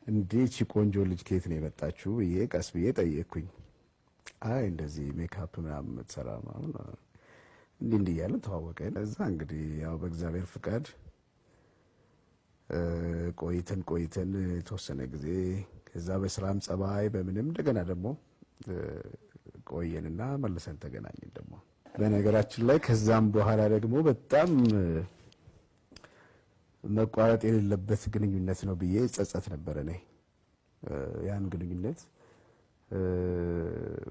እንዴት ቆንጆ ልጅ ከየት ነው የመጣችው ብዬ ቀስ ብዬ ጠየቅኩኝ። አይ እንደዚህ ሜካፕ ምናምን የምትሰራ ማለት እንዲህ እያልን ተዋወቀን። እዛ እንግዲህ ያው በእግዚአብሔር ፍቃድ ቆይተን የተወሰነ ጊዜ ከዛ በስራም ጸባይ በምንም እንደገና ደግሞ ቆየንና መልሰን ተገናኘን። ደግሞ በነገራችን ላይ ከዛም በኋላ ደግሞ በጣም መቋረጥ የሌለበት ግንኙነት ነው ብዬ ጸጸት ነበር እኔ ያን ግንኙነት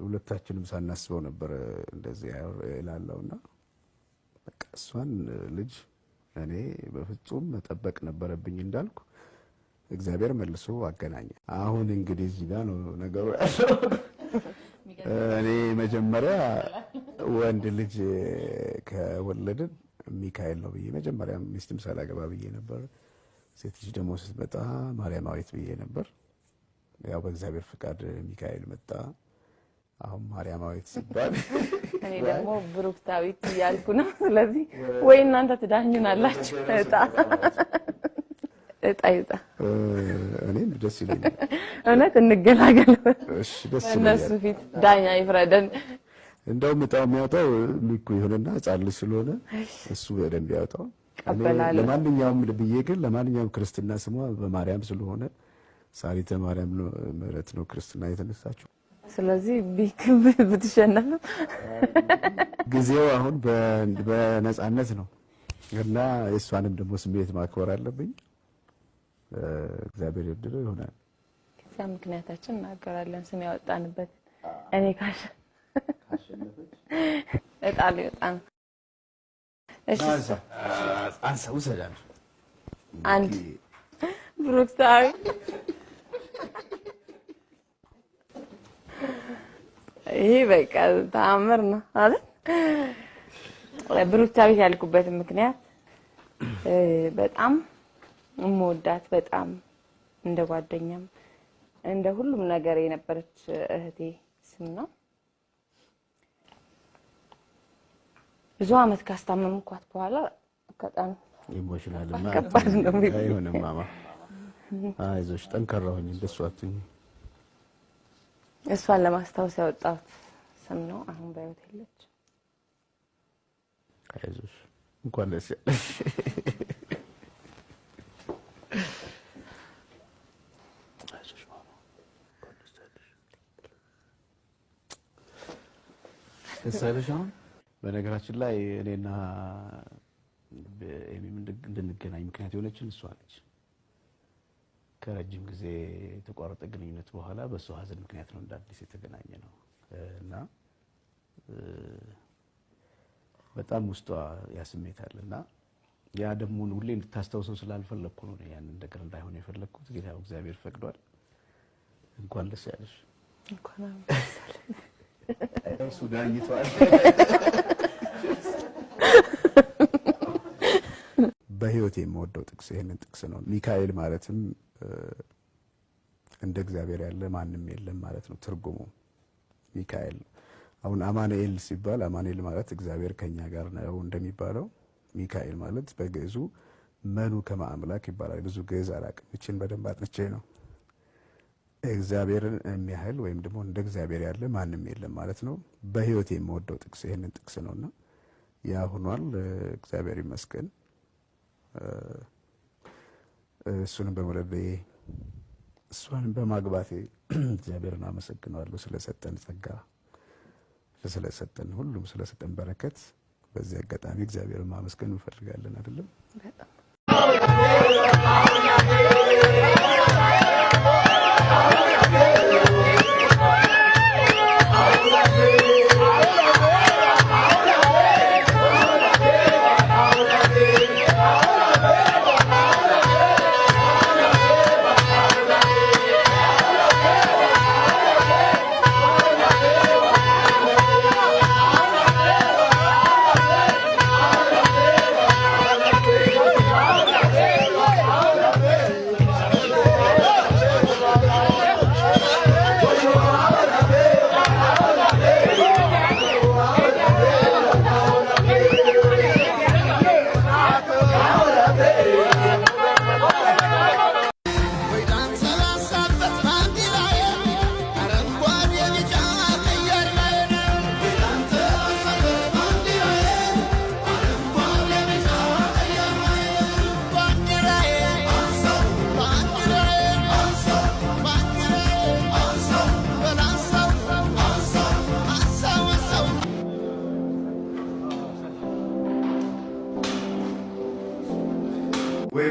ሁለታችንም ሳናስበው ነበር እንደዚህ ያላለውና በቃ እሷን ልጅ እኔ በፍጹም መጠበቅ ነበረብኝ እንዳልኩ እግዚአብሔር መልሶ አገናኘ። አሁን እንግዲህ እዚህ ጋር ነው ነገሩ ያለው። እኔ መጀመሪያ ወንድ ልጅ ከወለድን ሚካኤል ነው ብዬ መጀመሪያ ሚስትም ሳላገባ ብዬ ነበር። ሴት ልጅ ደግሞ ስትመጣ ማርያማዊት ብዬ ነበር። ያው በእግዚአብሔር ፍቃድ ሚካኤል መጣ። አሁን ማርያማዊት ሲባል እኔ ደግሞ ብሩክታዊት ያልኩ ነው። ስለዚህ ወይ እናንተ ትዳኙናላችሁ እጣ እኔም ደስ ይለኛል። እውነት እንገላገል። እሺ ደስ ይለኛል። እነሱ ፊት ዳኛ ይፍረደን። እንደውም እጣው የሚያወጣው ልኩ ይሆንና ጻል ስለሆነ እሱ በደንብ ያወጣው። ለማንኛውም ብዬ ግን ለማንኛውም ክርስትና ስሟ በማርያም ስለሆነ ሳሪተ ማርያም ምህረት ነው ክርስትና የተነሳችው። ስለዚህ ቢክብ ብትሸነፍ ጊዜው አሁን በነጻነት ነው እና የሷንም ደግሞ ስሜት ማክበር አለብኝ። እግዚአብሔር ይወደው ይሆናል። ከዚያ ምክንያታችን እናገራለን ስም ያወጣንበት እኔ ካሸነፈች እጣል ይወጣን። እሺ አንሳው ሰላም አንድ ብሩክታዊ ይሄ በቃ ተአምር ነው አይደል? ብሩክታዊ ያልኩበት ምክንያት በጣም እምወዳት በጣም እንደ ጓደኛም እንደ ሁሉም ነገር የነበረች እህቴ ስም ነው። ብዙ አመት ካስታመምኳት በኋላ ከጣን ኢሞሽናል ከባድ ነው አይሆንም። ማማ አይዞሽ ጠንከራሁኝ እንደሷ አትሁኝ። እሷን ለማስታወስ ያወጣሁት ስም ነው። አሁን በህይወት የለች። አይዞሽ እንኳን ደስ ያለሽ። አይዞሽ ማማ ደስ ያለሽ። በነገራችን ላይ እኔና ኤሚም እንድንገናኝ ምክንያት የሆነችን እሷ ነች። ከረጅም ጊዜ የተቋረጠ ግንኙነት በኋላ በሷ ሀዘን ምክንያት ነው እንዳዲስ የተገናኘ ነው እና በጣም ውስጧ ያስሜታልና ያ ደግሞ ሁሌ እንድታስታውሰው ስላልፈለኩ ነው ያን ነገር እንዳይሆን የፈለኩት። ጌታ እግዚአብሔር ፈቅዷል። እንኳን ደስ ያለሽ። እንኳን ደስ ያለሽ። ሱዳን ይቷል። በህይወት የምወደው ጥቅስ ይሄንን ጥቅስ ነው። ሚካኤል ማለትም እንደ እግዚአብሔር ያለ ማንም የለም ማለት ነው ትርጉሙ። ሚካኤል አሁን አማኑኤል ሲባል አማኑኤል ማለት እግዚአብሔር ከኛ ጋር ነው እንደሚባለው፣ ሚካኤል ማለት በግዕዙ መኑ ከመ አምላክ ይባላል። ብዙ ግዕዝ አላውቅም፣ እቺን በደንብ አጥንቼ ነው። እግዚአብሔርን የሚያህል ወይም ደግሞ እንደ እግዚአብሔር ያለ ማንም የለም ማለት ነው። በህይወት የምወደው ጥቅስ ይሄንን ጥቅስ ነውና ያ ሆኗል። እግዚአብሔር ይመስገን። እሱንም በመውለዴ እሷንም በማግባቴ እግዚአብሔርን አመሰግናለሁ ስለሰጠን ጸጋ፣ ስለሰጠን ሁሉም ስለሰጠን በረከት። በዚህ አጋጣሚ እግዚአብሔርን ማመስገን እንፈልጋለን አይደለም? በጣም ወይ